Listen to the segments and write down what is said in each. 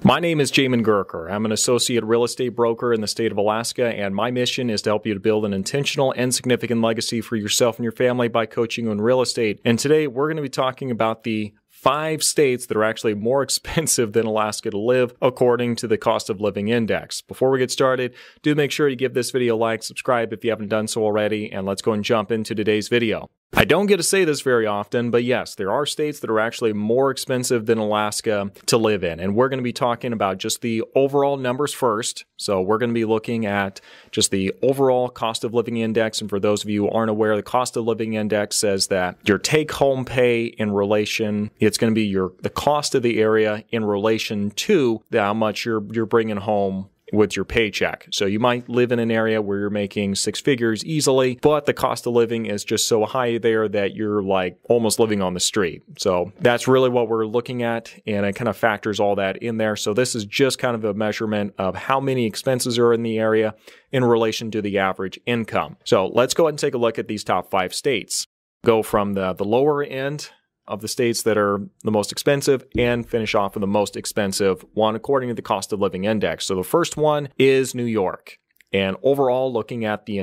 My name is Jamin Goecker. I'm an associate real estate broker in the state of Alaska, and my mission is to help you to build an intentional and significant legacy for yourself and your family by coaching you in real estate. And today we're going to be talking about the 5 states that are actually more expensive than Alaska to live, according to the cost of living index. Before we get started, do make sure you give this video a like, subscribe if you haven't done so already, and let's go and jump into today's video. I don't get to say this very often, but yes, there are states that are actually more expensive than Alaska to live in. And we're going to be talking about just the overall numbers first. So we're going to be looking at just the overall cost of living index. And for those of you who aren't aware, the cost of living index says that your take-home pay in relation, it's going to be the cost of the area in relation to how much you're bringing home with your paycheck. So you might live in an area where you're making 6 figures easily, but the cost of living is just so high there that you're like almost living on the street. So that's really what we're looking at, and it kind of factors all that in there. So this is just kind of a measurement of how many expenses are in the area in relation to the average income. So let's go ahead and take a look at these top 5 states. Go from the lower end of the states that are the most expensive and finish off with the most expensive one according to the cost of living index. So the first one is New York. And overall, looking at the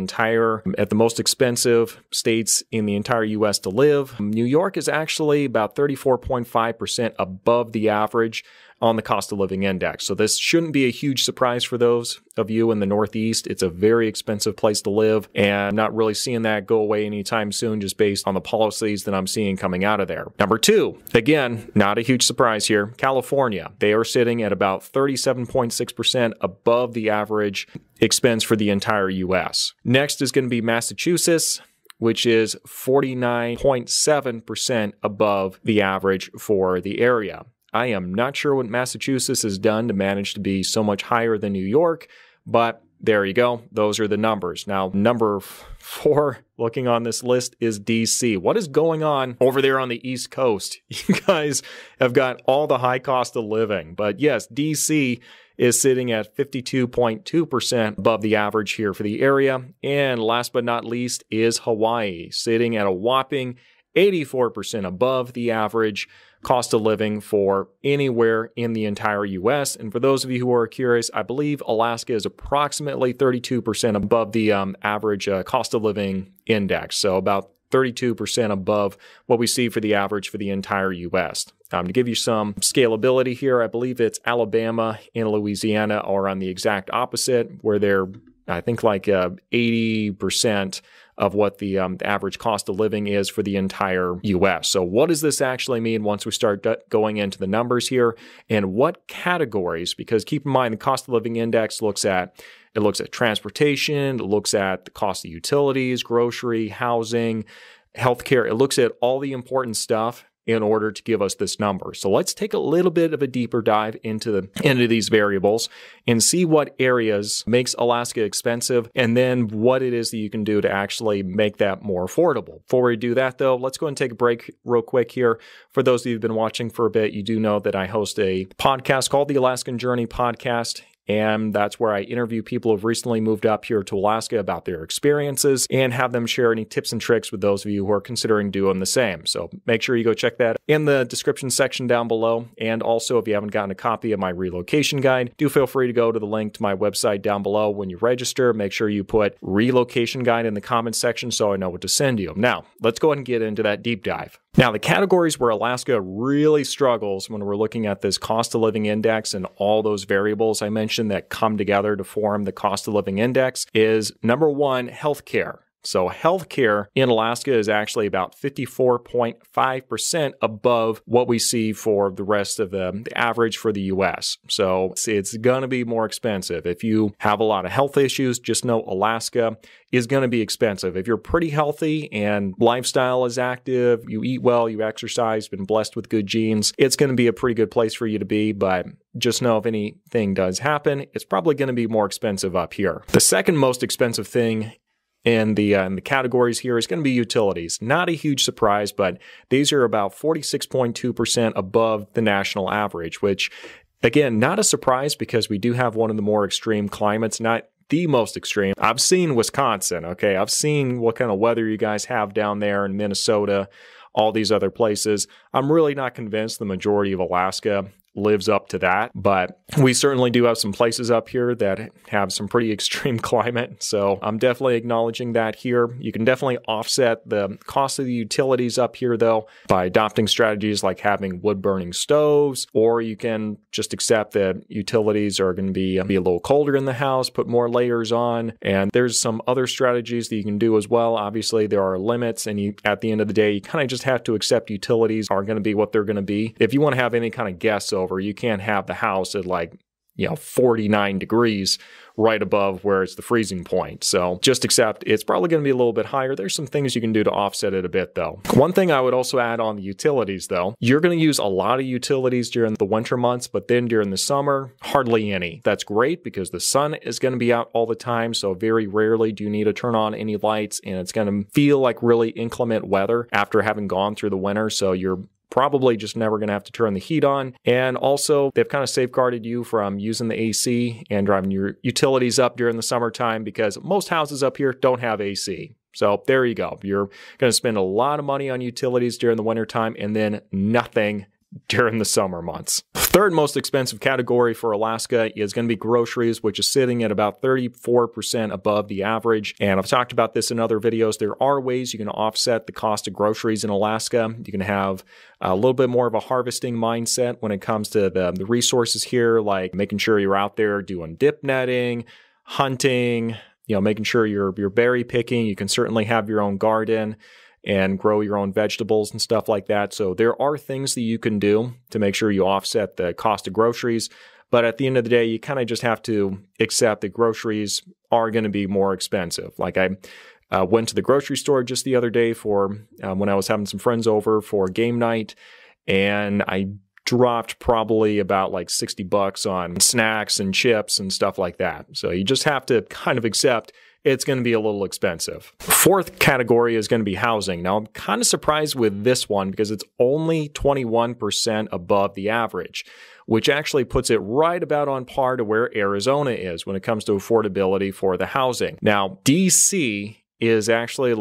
most expensive states in the entire U.S. to live, New York is actually about 34.5% above the average on the cost of living index. So this shouldn't be a huge surprise for those of you in the Northeast. It's a very expensive place to live, and I'm not really seeing that go away anytime soon just based on the policies that I'm seeing coming out of there. Number 2, again, not a huge surprise here, California. They are sitting at about 37.6% above the average expense for the entire U.S. Next is going to be Massachusetts, which is 49.7% above the average for the area. I am not sure what Massachusetts has done to manage to be so much higher than New York, but there you go. Those are the numbers. Now, number 4, looking on this list, is D.C. What is going on over there on the East Coast? You guys have got all the high cost of living. But yes, D.C. is sitting at 52.2% above the average here for the area. And last but not least is Hawaii, sitting at a whopping 84% above the average cost of living for anywhere in the entire U.S. And for those of you who are curious, I believe Alaska is approximately 32% above the average cost of living index. So about 32% above what we see for the average for the entire U.S. To give you some scalability here, I believe it's Alabama and Louisiana are on the exact opposite, where they're, I think, like 80% of what the average cost of living is for the entire U.S. So what does this actually mean once we start going into the numbers here, and what categories? Because keep in mind, the cost of living index looks at transportation, it looks at the cost of utilities, grocery, housing, healthcare. It looks at all the important stuff in order to give us this number. So let's take a little bit of a deeper dive into these variables and see what areas makes Alaska expensive, and then what it is that you can do to actually make that more affordable. Before we do that though, let's go and take a break real quick here. For those of you who've been watching for a bit, you do know that I host a podcast called the Alaskan Journey Podcast. And that's where I interview people who've recently moved up here to Alaska about their experiences and have them share any tips and tricks with those of you who are considering doing the same. So make sure you go check that in the description section down below. And also, if you haven't gotten a copy of my relocation guide, do feel free to go to the link to my website down below when you register. Make sure you put relocation guide in the comments section so I know what to send you. Now, let's go ahead and get into that deep dive. Now, the categories where Alaska really struggles when we're looking at this cost of living index and all those variables I mentioned that come together to form the cost of living index is number 1, healthcare. So healthcare in Alaska is actually about 54.5% above what we see for the rest of the average for the U.S. So it's going to be more expensive. If you have a lot of health issues, just know Alaska is going to be expensive. If you're pretty healthy and lifestyle is active, you eat well, you exercise, been blessed with good genes, it's going to be a pretty good place for you to be. But just know if anything does happen, it's probably going to be more expensive up here. The second most expensive thing in the categories here is going to be utilities. Not a huge surprise, but these are about 46.2% above the national average, which, again, not a surprise because we do have one of the more extreme climates, not the most extreme. I've seen Wisconsin, okay? I've seen what kind of weather you guys have down there in Minnesota, all these other places. I'm really not convinced the majority of Alaska lives up to that. But we certainly do have some places up here that have some pretty extreme climate. So I'm definitely acknowledging that here. You can definitely offset the cost of the utilities up here, though, by adopting strategies like having wood-burning stoves, or you can just accept that utilities are going to be a little colder in the house, put more layers on. And there's some other strategies that you can do as well. Obviously, there are limits, and at the end of the day, you kind of just have to accept utilities are going to be what they're going to be. If you want to have any kind of guests over, you can't have the house at 49 degrees right above where it's the freezing point. So just accept it's probably going to be a little bit higher. There's some things you can do to offset it a bit, though. One thing I would also add on the utilities, though, you're going to use a lot of utilities during the winter months, but then during the summer, hardly any. That's great because the sun is going to be out all the time, so very rarely do you need to turn on any lights, and it's going to feel like really inclement weather after having gone through the winter, so you're probably just never going to have to turn the heat on. And also, they've kind of safeguarded you from using the AC and driving your utilities up during the summertime because most houses up here don't have AC. So there you go. You're going to spend a lot of money on utilities during the wintertime and then nothing during the summer months. Third most expensive category for Alaska is going to be groceries, which is sitting at about 34% above the average. And I've talked about this in other videos. There are ways you can offset the cost of groceries in Alaska. You can have a little bit more of a harvesting mindset when it comes to the resources here, like making sure you're out there doing dip netting, hunting, making sure you're berry picking. You can certainly have your own garden and grow your own vegetables and stuff like that. So there are things that you can do to make sure you offset the cost of groceries. But at the end of the day, you kind of just have to accept that groceries are going to be more expensive. Like I went to the grocery store just the other day for when I was having some friends over for game night, and I dropped probably about $60 on snacks and chips and stuff like that. So you just have to kind of accept it's going to be a little expensive. Fourth category is going to be housing. Now, I'm kind of surprised with this one because it's only 21% above the average, which actually puts it right about on par to where Arizona is when it comes to affordability for the housing. Now, DC is actually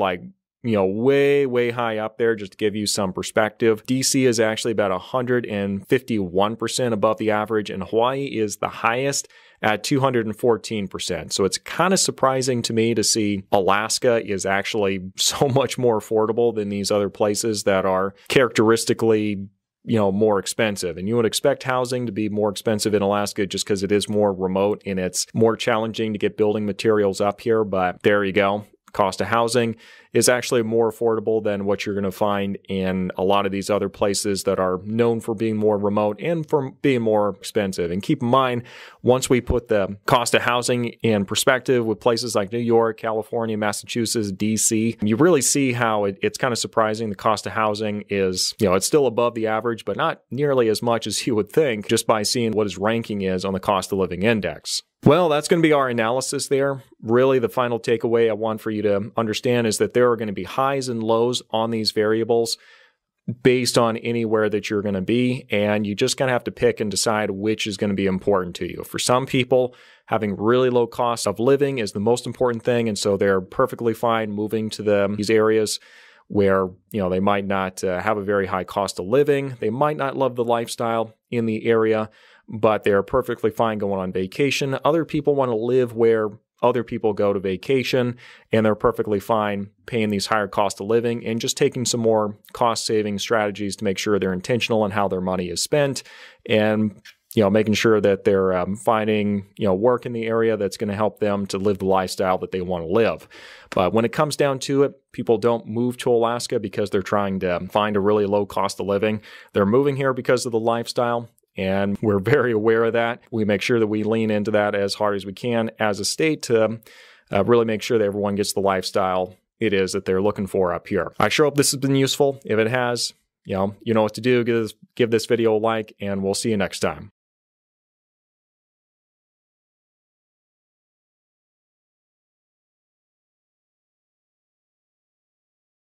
way, way high up there. Just to give you some perspective, DC is actually about 151% above the average, and Hawaii is the highest at 214%. So it's kind of surprising to me to see Alaska is actually so much more affordable than these other places that are characteristically more expensive. And you would expect housing to be more expensive in Alaska just because it is more remote and it's more challenging to get building materials up here. But there you go. Cost of housing is actually more affordable than what you're going to find in a lot of these other places that are known for being more remote and for being more expensive. And keep in mind, once we put the cost of housing in perspective with places like New York, California, Massachusetts, DC, you really see how it's kind of surprising. The cost of housing is, it's still above the average, but not nearly as much as you would think just by seeing what his ranking is on the cost of living index. Well, that's going to be our analysis there. Really, the final takeaway I want for you to understand is that there are going to be highs and lows on these variables based on anywhere that you're going to be, and you just kind of have to pick and decide which is going to be important to you. For some people, having really low cost of living is the most important thing, and so they're perfectly fine moving to these areas where they might not have a very high cost of living. They might not love the lifestyle in the area, but they're perfectly fine going on vacation. Other people want to live where other people go to vacation, and they're perfectly fine paying these higher cost of living and just taking some more cost-saving strategies to make sure they're intentional in how their money is spent and making sure that they're finding work in the area that's going to help them to live the lifestyle that they want to live. But when it comes down to it, people don't move to Alaska because they're trying to find a really low cost of living. They're moving here because of the lifestyle. And we're very aware of that. We make sure that we lean into that as hard as we can as a state to really make sure that everyone gets the lifestyle it is that they're looking for up here. I sure hope this has been useful. If it has, you know what to do. Give this video a like, and we'll see you next time.